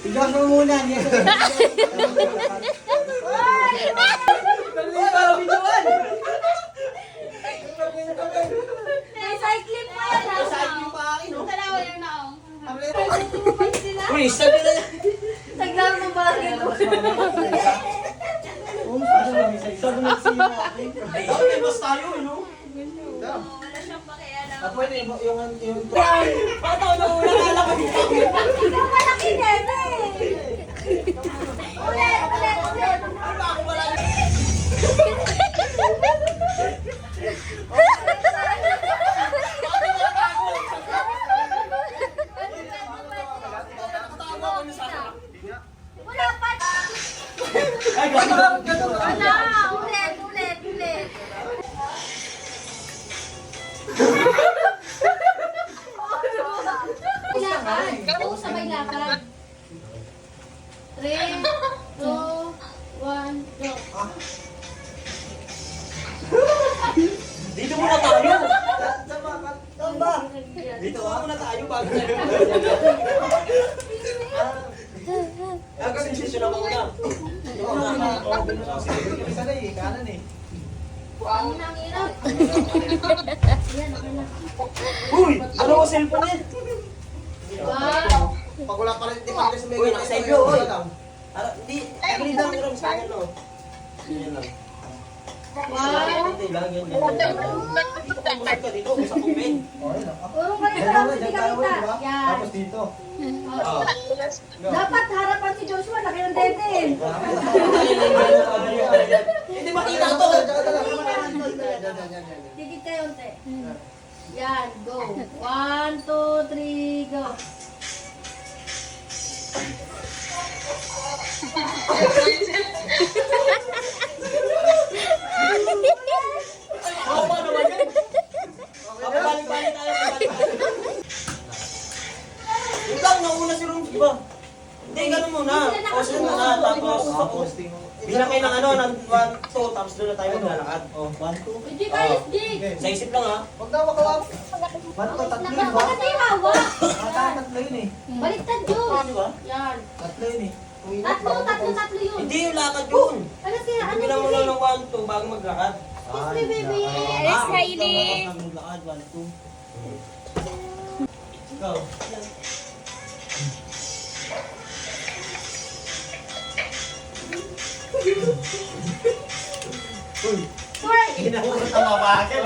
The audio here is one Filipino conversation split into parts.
Tigas mo muna. May cycling pa yan. Cycling pa akin, no? Dalawa yun na ako. Uy, sabi na yan. Tagdaan mo ba rin? Sabi na siya. Ay, okay, mas tayo, no? Wala siyang pakialam. Pwede yung... Pato na una, kala ko dito. Ikaw malaki din eh. Ulit. Ano ba ako wala? Wala pa. Ay, gano'n. Wala. Ulit. Lakad. Oo, sabay lakad. 3, 2, 1, go. Dito muna tayo. Dito muna tayo bago Agad yung session ako muna. Isa na eh, kanan eh. Ang hirap. Yan, okay na. Uy! Ano ko cellphone eh? Wow. Pag wala pa rin, di pa rin sa may Uy, nakaselyo, uy! Hindi, agad lang yung sa akin, no? Yan lang. Wow. Hindi lang, yan. Dito ka, usap ka dito, usap ko, Ben. Puro kayo sa lang, hindi ka kita. Yan. Tapos dito. Oo. Dapat harapan si Joshua, laki ng dede. Hindi makita to. Digit kayo, unti. Yan, go. 1, 2, 3, go. Oo, paano ba yan? Balik-balik tayo, balik-balik. Ikaw, nauna si Rums, di ba? Hindi, ganun muna. Pause muna, tapos bilang kayo ng ano, ng 1, 2, tapos doon na tayo maglalakad. Oh, 1, 2. Hindi kayo, Jig. Sa isip lang ha. Huwag na makawag. Tatlo yun ba? Bakit di hawak? Tatlo yun eh. Baliktad yun. Di ba? Yan. Tatlo yun eh. Tatlo yun. Hindi yung lakad yun. Ano sila? Ano Bilang mo sila? lang ng 1, 2 bago maglakad. Kiss me, baby. Yes, Kylie. Maglakad, 1, 2. Ikaw. Uy. Uy! Inaurot ang mabagal.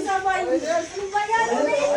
Sabay. Ano ba yan? Ulit.